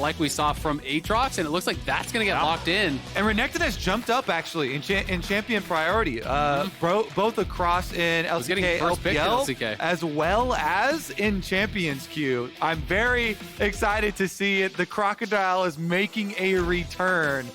like we saw from Aatrox, and it looks like that's going to get locked in. And Renekton has jumped up, actually, in champion priority, both across in LCK, LPL, as well as in Champions Queue. I'm very excited to see it. The Crocodile is making a return.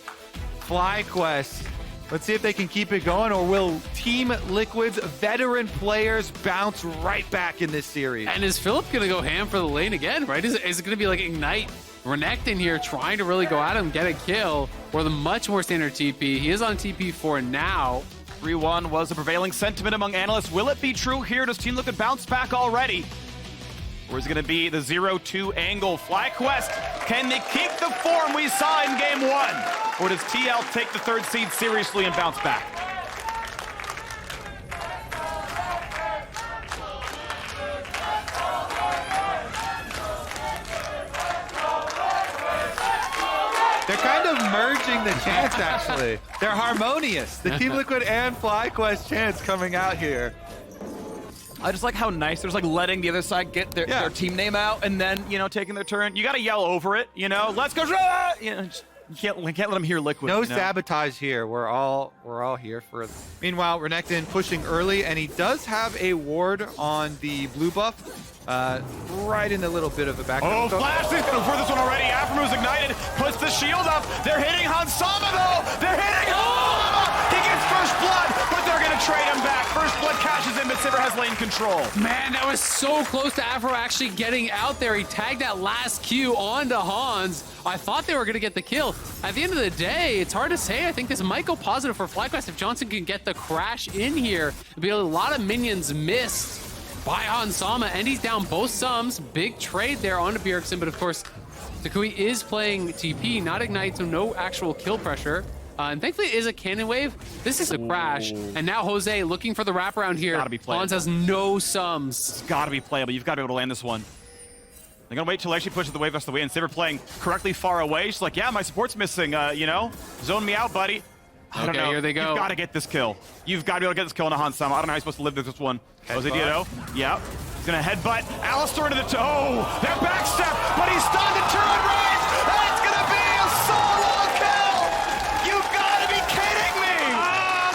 FlyQuest, let's see if they can keep it going, or will Team Liquid's veteran players bounce right back in this series? And is Philip going to go ham for the lane again, right? Is it going to be like Ignite Renekton here trying to really go at him, get a kill, or the much more standard TP? He is on TP for now. 3-1 was the prevailing sentiment among analysts. Will it be true here? Does Team Liquid bounce back already? Or is it going to be the 0-2 angle? FlyQuest, can they keep the form we saw in game 1? Or does TL take the 3rd seed seriously and bounce back? They're kind of merging the chants, actually. They're harmonious. The Team Liquid and FlyQuest chants coming out here. I just like how nice there's like letting the other side get their team name out and then, you know, taking their turn. You got to yell over it, you know. Let's go. You know, you can't let them hear Liquid. No you know? sabotage here. We're all here for it. Meanwhile, Renekton pushing early, and he does have a ward on the blue buff. Right in a little bit of a back. Oh, Flash is going for this one already. Aftermoon's ignited, puts the shield up. They're hitting Hansama though. They're hitting Hansama. He gets first blood, but they're going to trade him back. First blood cashes in, but Sivir has lane control. Man, that was so close to Afro actually getting out there. He tagged that last Q onto Hans. I thought they were going to get the kill. At the end of the day, it's hard to say. I think this might go positive for FlyQuest if Johnson can get the crash in here. It'll be a lot of minions missed by Hansama, and he's down both sums. Big trade there onto Bjergsen, but of course, Takui is playing TP, not Ignite, so no actual kill pressure. And thankfully it is a cannon wave. This is a crash. And now Jose looking for the wraparound here. Gotta be playable. Hans has no sums. It's gotta be playable. You've got to be able to land this one. They're gonna wait till actually pushes the wave rest of the way, and Sivir playing correctly far away. She's like, yeah, my support's missing, you know? Zone me out, buddy. I don't know. Here they go. You've got to get this kill. You've got to be able to get this kill on a Hansama. I don't know how you're supposed to live with this one. JOSEDEODO. Yep. He's going to headbutt Alistar into the toe. They're backstep, but he's stunned to turn right. And it's going to be a solo kill. You've got to be kidding me.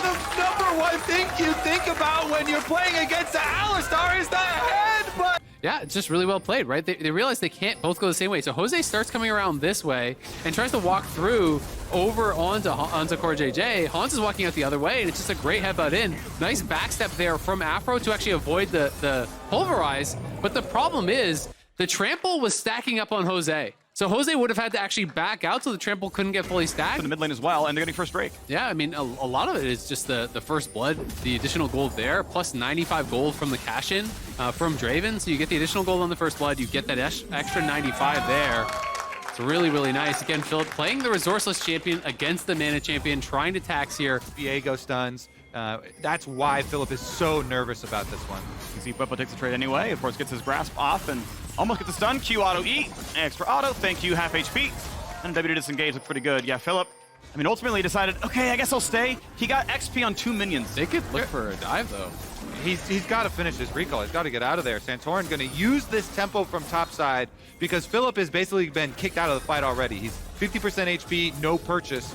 The number one thing you think about when you're playing against the Alistar is the headbutt. Yeah, it's just really well played, right? They realize they can't both go the same way. So Jose starts coming around this way and tries to walk through over onto Core JJ. Hans is walking out the other way, and it's just a great headbutt in. Nice backstep there from Afro to actually avoid the pulverize. But the problem is the trample was stacking up on Jose. So Jose would have had to actually back out so the trample couldn't get fully stacked. In the mid lane as well, and they're getting first break. Yeah, I mean, a lot of it is just the first blood, the additional gold there, plus 95 gold from the cash-in from Draven. So you get the additional gold on the first blood, you get that extra 95 there. It's really, really nice. Again, Philip playing the resourceless champion against the mana champion, trying to tax here. Viego stuns. That's why Philip is so nervous about this one. You see Bubba takes the trade anyway. Of course, gets his grasp off and almost gets the stun. Q auto E. Extra auto. Thank you, half HP. And W disengage looked pretty good. Yeah, Philip, I mean, ultimately decided, okay, I guess I'll stay. He got XP on 2 minions. They could look for a dive, though. He's got to finish his recall. He's got to get out of there. Santorin going to use this tempo from topside because Philip has basically been kicked out of the fight already. He's 50% HP, no purchase.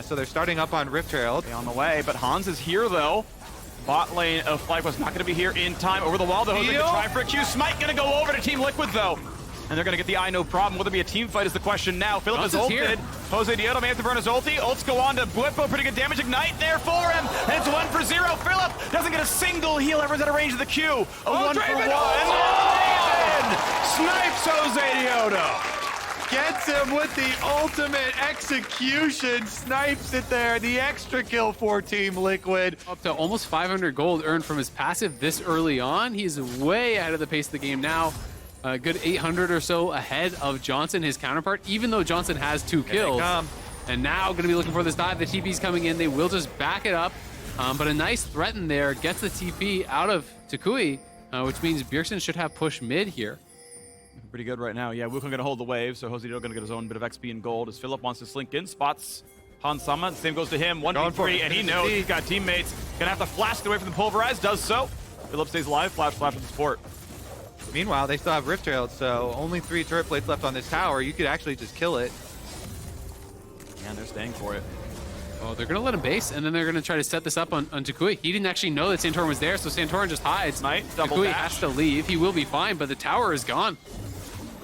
So they're starting up on Rift Trail. On the way, but Hans is here, though. Bot lane of FlyQuest not going to be here in time. Over the wall, though. Jose going to try for a Q. Smite going to go over to Team Liquid, though. And they're going to get the eye, no problem. Will there be a team fight is the question now. Philip is ulted. JOSEDEODO may have to burn his ulti. Ults go on to Bwipo. Pretty good damage. Ignite there for him. And it's 1 for 0. Philip doesn't get a single heal. Everyone's out of range of the Q. A 1 for 1. Snipes JOSEDEODO. Gets him with the ultimate execution. Snipes it there. The extra kill for Team Liquid. Up to almost 500 gold earned from his passive this early on. He's way ahead of the pace of the game now. A good 800 or so ahead of Johnson, his counterpart, even though Johnson has 2 kills. And now going to be looking for this dive. The TP's coming in. They will just back it up. But a nice threat in there gets the TP out of Takui, which means Bjergsen should have push mid here. Pretty good right now. Yeah, Wukong going to hold the wave, so JOSEDEODO going to get his own bit of XP and gold as Philip wants to slink in. Spots Hansama. The same goes to him. 1v3, and he knows he's got teammates. Going to have to flash it away from the pulverize. Does so. Philip stays alive. Flash with support. Meanwhile, they still have Rift Herald, so only 3 turret plates left on this tower. You could actually just kill it. Yeah, they're staying for it. Oh, they're going to let him base, and then they're going to try to set this up on Takui. He didn't actually know that Santorin was there, so Santorin just hides. Takui has to leave. He will be fine, but the tower is gone.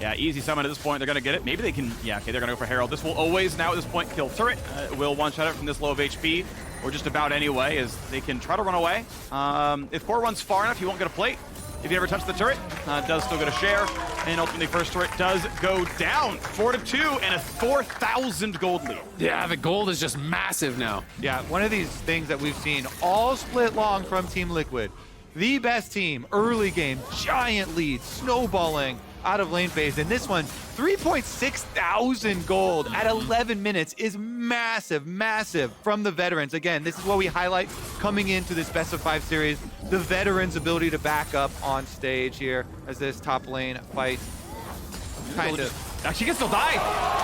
Yeah, easy summon at this point. They're going to get it. Maybe they can... Yeah, okay, they're going to go for Herald. This will always, now at this point, kill turret. Will one-shot it from this low of HP, or just about anyway, as they can try to run away. If Core runs far enough, he won't get a plate. If you ever touch the turret, does still get a share. And ultimately, first turret does go down. 4-2 and a 4,000 gold lead. Yeah, the gold is just massive now. Yeah, one of these things that we've seen all split long from Team Liquid. The best team, early game, giant lead, snowballing out of lane phase. And this one, 3.6 thousand gold at 11 minutes is massive, massive from the veterans. Again, this is what we highlight coming into this best of 5 series. The veterans' ability to back up on stage here as this top lane fight kind of... Actually gets to die.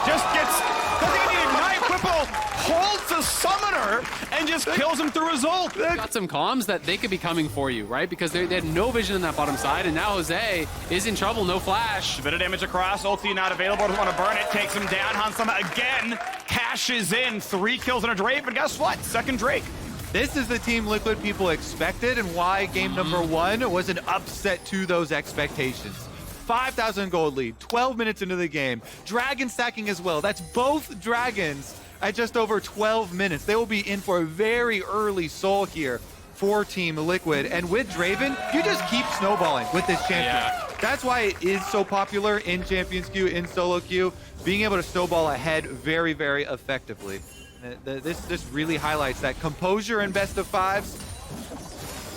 Just gets... Doesn't even need Ignite. Whipple holds the summoner and just kills him through his ult. Got some comms that they could be coming for you, right? Because they had no vision in that bottom side, and now Jose is in trouble, no flash. A bit of damage across, ulti not available, doesn't want to burn it, takes him down. Hansama again cashes in, 3 kills and a Drake, but guess what? Second Drake. This is the Team Liquid people expected, and why game number 1 was an upset to those expectations. 5,000 gold lead, 12 minutes into the game. Dragon stacking as well. That's both dragons at just over 12 minutes. They will be in for a very early soul here for Team Liquid. And with Draven, you just keep snowballing with this champion. Yeah. That's why it is so popular in Champions Queue, in solo queue, being able to snowball ahead very, very effectively. This really highlights that composure in best of 5s.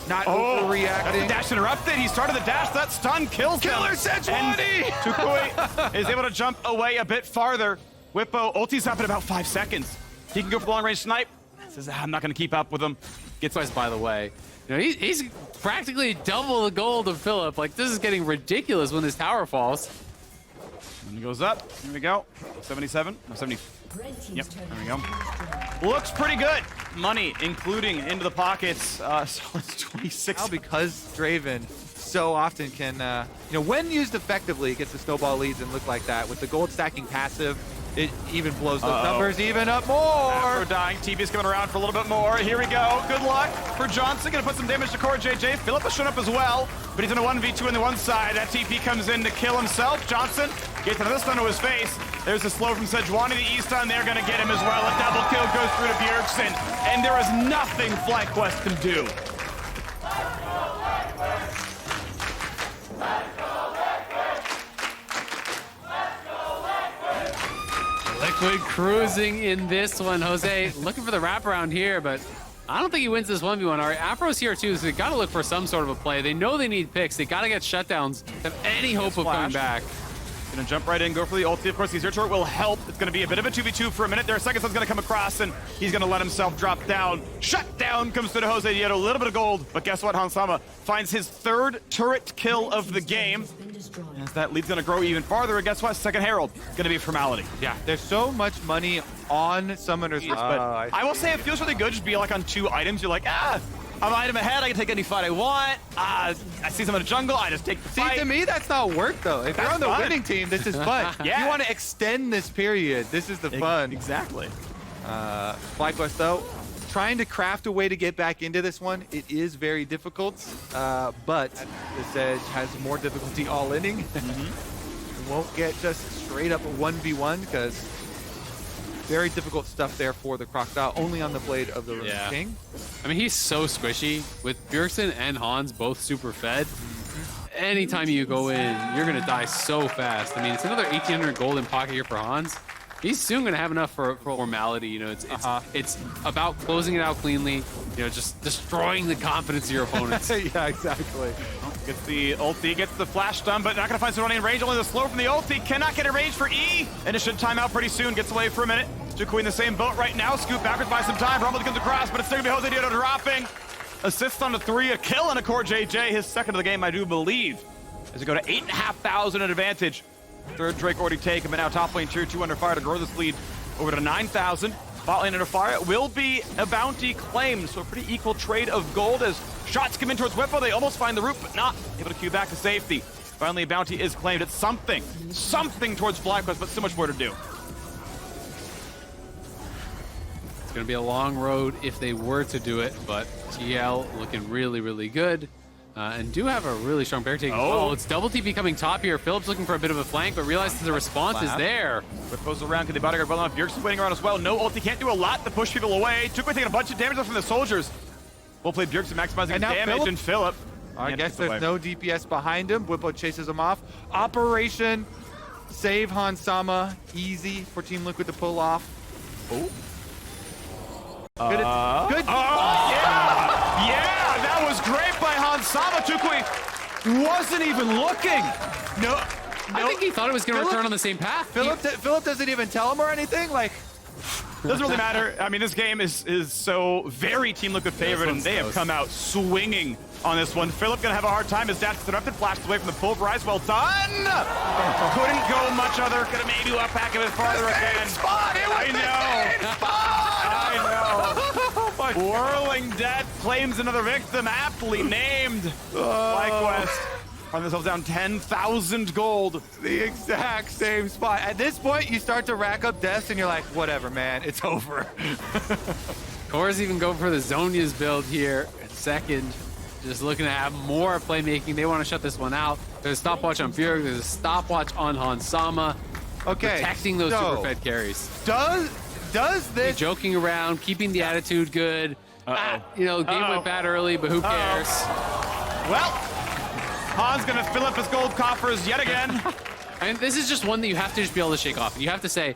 Not overreacting. Dash interrupted. He started the dash. That stun kills him. Killer Sejuani! Tukui is able to jump away a bit farther. Whippo ulti's up in about 5 seconds. He can go for the long range snipe. Says, I'm not going to keep up with him. Gets us, by the way. You know, he's practically double the gold of Philip. Like, this is getting ridiculous when this tower falls. And he goes up. Here we go. 77. No, 70. Yep, there we go. Looks pretty good. Money, including into the pockets. So it's 26. Now because Draven so often can, you know, when used effectively, gets the snowball leads and look like that. With the gold stacking passive, it even blows those numbers even up more. Afro dying. TB's coming around for a little bit more. Here we go. Good luck for Johnson. Gonna put some damage to Core JJ. Philip has shown up as well, but he's in a 1v2 on the one side. That TP comes in to kill himself. Johnson gets another stun to his face. There's a slow from Sejuani. The E-stun, they're gonna get him as well. A double kill goes through to Bjergsen, and there is nothing FlyQuest can do. Liquid cruising in this one. Jose looking for the wraparound here, but I don't think he wins this 1v1. All right, Afro's here too, so they got to look for some sort of a play. They know they need picks. They got to get shutdowns to have any hope of coming back. Gonna jump right in, go for the ulti. Of course, the Zero turret will help. It's gonna be a bit of a 2v2 for a minute. Their second sun's gonna come across, and he's gonna let himself drop down. Shut down comes to JOSEDEODO, a little bit of gold, but guess what? Hansama finds his 3rd turret kill of the game. As that lead's gonna grow even farther, and guess what? Second Herald, gonna be a formality. Yeah, there's so much money on Summoner's Rift, but I will say it feels really good just be like on 2 items. You're like, I'm an item ahead, I can take any fight I want. I see someone in the jungle, I just take the fight. See, to me, that's not work, though. If you're on the winning team, this is fun. Yeah. You want to extend this period. This is the fun. Exactly. FlyQuest, though, trying to craft a way to get back into this one. It is very difficult, but this edge has more difficulty all-inning. Won't get just straight up a 1v1 because very difficult stuff there for the Crocodile, only on the Blade of the Ruined King. I mean, he's so squishy. With Bjergsen and Hans both super fed, anytime you go in, you're going to die so fast. I mean, it's another 1,800 gold in pocket here for Hans. He's soon going to have enough for formality. You know, it's about closing it out cleanly, you know, just destroying the confidence of your opponents. Yeah, exactly. Gets the ulti, gets the flash stun, but not going to find someone in range. Only the slow from the ulti. Cannot get a range for E. And it should time out pretty soon. Gets away for a minute. Jakui in the same boat right now. Scoop backwards by some time. Rumble comes across, but it's still going to be JOSEDEODO dropping. Assist on the 3. A kill and a Core JJ. His second of the game, I do believe. As we go to 8,500 at advantage. 3rd Drake already taken, but now top lane tier 2 under fire to grow this lead over to 9,000. Bot lane under fire will be a bounty claimed, so a pretty equal trade of gold as shots come in towards Whippo. They almost find the root, but not able to queue back to safety. Finally, a bounty is claimed. It's something towards FlyQuest, but so much more to do. It's going to be a long road if they were to do it, but TL looking really, really good. And do have a really strong bear take as well. It's double TP coming top here. Phillips looking for a bit of a flank, but realizes the response is there. Whip goes around. Can they bodyguard well enough? Bjergsen's waiting around as well. No ult. He can't do a lot to push people away. Tukui taking a bunch of damage off from the soldiers. We'll play Bjergsen maximizing his damage, and Philip. I guess there's no DPS behind him. Whippo chases him off. Operation save Hansama. Easy for Team Liquid to pull off. Oh. Good. Yeah, that was great by Hansama. Tukui wasn't even looking. No. I think he thought it was going to return on the same path. Philip doesn't even tell him or anything. Like, doesn't really matter. I mean, this game is so very Team Liquid favored, and they have come out swinging on this one. Philip gonna have a hard time. His dad's interrupted, flashed away from the pulverize. Well done. Couldn't go much other. Could have maybe up back a bit farther again. I know. Whirling Death claims another victim, aptly named. FlyQuest find themselves down 10,000 gold. The exact same spot. At this point, you start to rack up deaths, and you're like, whatever, man, it's over. Core's even going for the Zhonya's build here at second. Just looking to have more playmaking. They want to shut this one out. There's a stopwatch on Bjerg. There's a stopwatch on Hansama. Okay. Protecting those super fed carries. Does this... They're joking around, keeping the attitude good. You know, game went bad early, but who cares? Well, Han's going to fill up his gold coffers yet again. And this is just one that you have to just be able to shake off. You have to say,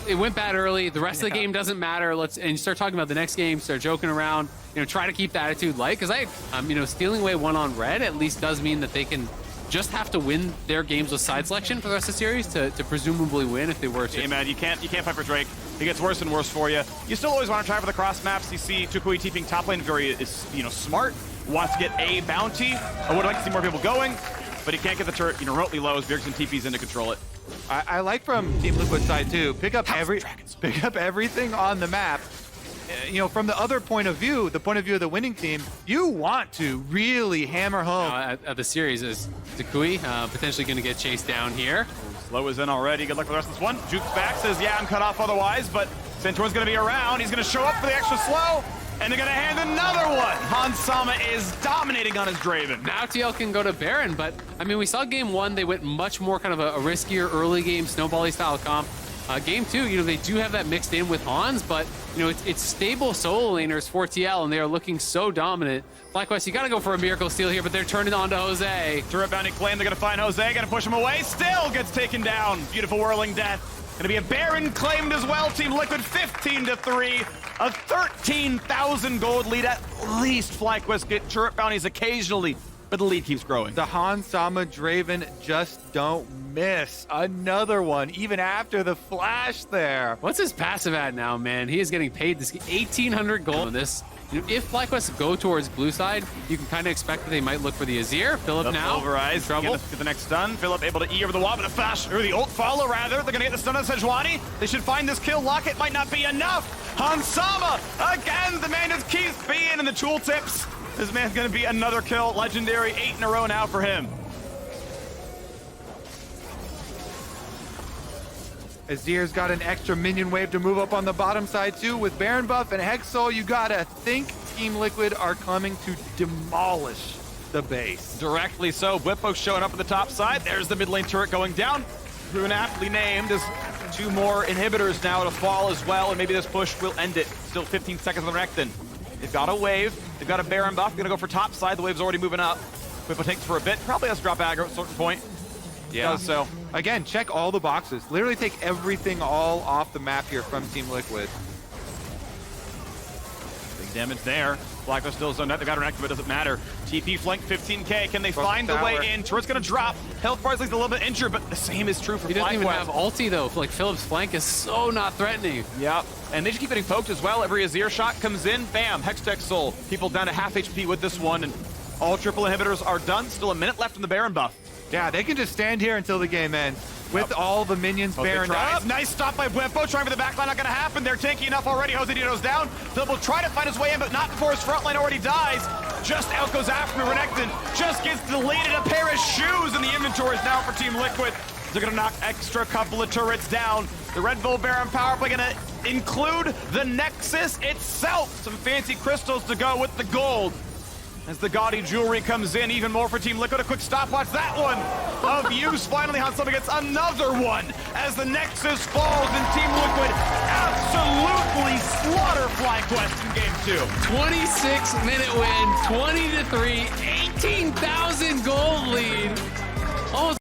it went bad early. The rest of the game doesn't matter. And you start talking about the next game, start joking around, try to keep the attitude light. Because stealing away one on red at least does mean that they can just have to win their games with side selection for the rest of the series to presumably win if they were to. Hey man, you can't fight for Drake. It gets worse and worse for you. You still always want to try for the cross maps. You see Tukui TPing top lane very smart. Wants to get a bounty. I would like to see more people going, but he can't get the turret remotely low as Bjergsen TP's in to control it. I like from Team Liquid side too. Pick up everything on the map. From the other point of view, the point of view of the winning team, you want to really hammer home. At the series is Tukui potentially going to get chased down here. Slow is in already. Good luck for the rest of this one. Juke's back, says, yeah, I'm cut off otherwise, but Centaur's going to be around. He's going to show up for the extra slow, and they're going to hand another one. Hansama is dominating on his Draven. Now TL can go to Baron, but, we saw game one. They went much more kind of a riskier early game, snowbally style comp. Game two, they do have that mixed in with Hans, but, it's stable solo laners for TL, and they are looking so dominant. FlyQuest, you got to go for a miracle steal here, but they're turning on to Jose. Turret bounty claim. They're going to find Jose, going to push him away. Still gets taken down. Beautiful whirling death. Going to be a Baron claimed as well. Team Liquid 15-3. A 13,000 gold lead. At least FlyQuest get turret bounties occasionally, but the lead keeps growing. The Hansama Draven just don't miss. Another one, even after the flash there. What's his passive at now, man? He is getting paid this 1,800 gold on this. If FlyQuest go towards blue side, you can kind of expect that they might look for the Azir. Philip now pulverize. Trouble. Get the next stun. Philip able to E over the wall, but a flash, or the ult follow rather. They're gonna get the stun on Sejuani. They should find this kill. Locket might not be enough. Hansama again. The man just keeps being in the tooltips. This man's gonna be another kill. Legendary 8 in a row now for him. Azir's got an extra minion wave to move up on the bottom side too. With Baron buff and Hexol, you gotta think Team Liquid are coming to demolish the base. Directly so. Whippo showing up at the top side. There's the mid lane turret going down. Rune aptly named as 2 more inhibitors now to fall as well, and maybe this push will end it. Still 15 seconds on the Renekton. They've got a wave. They've got a Baron buff. They're gonna go for top side. The wave's already moving up. Whippo takes for a bit. Probably has to drop aggro at a certain point. Yeah. So again, check all the boxes. Literally take everything all off the map here from Team Liquid. Big damage there. FlyQuest still zoned out. They got an active, but it doesn't matter. TP flank 15k. Can they find the way in? Turret's gonna drop. Health bar's like a little bit injured, but the same is true for FlyQuest. He doesn't even have ulti though. Like Philip's flank is so not threatening. Yep. And they just keep getting poked as well. Every Azir shot comes in. Bam. Hextech Soul. People down to half HP with this one, and all triple inhibitors are done. Still a minute left in the Baron buff. Yeah, they can just stand here until the game ends. with all the minions bearing up. Nice stop by Bwempo, trying for the backline, not gonna happen. They're tanky enough already. JOSEDEODO's down. Philip will try to find his way in, but not before his front line already dies. Just out goes after me. Renekton just gets deleted. A pair of shoes in the inventory is now for Team Liquid. They're gonna knock extra couple of turrets down. The Red Bull Baron power play gonna include the Nexus itself. Some fancy crystals to go with the gold. As the gaudy jewelry comes in, even more for Team Liquid. A quick stopwatch, that one of use. Finally, Hansel gets another one as the Nexus falls and Team Liquid absolutely slaughter FlyQuest in game 2. 26-minute win, 20-3, 18,000 gold lead. Almost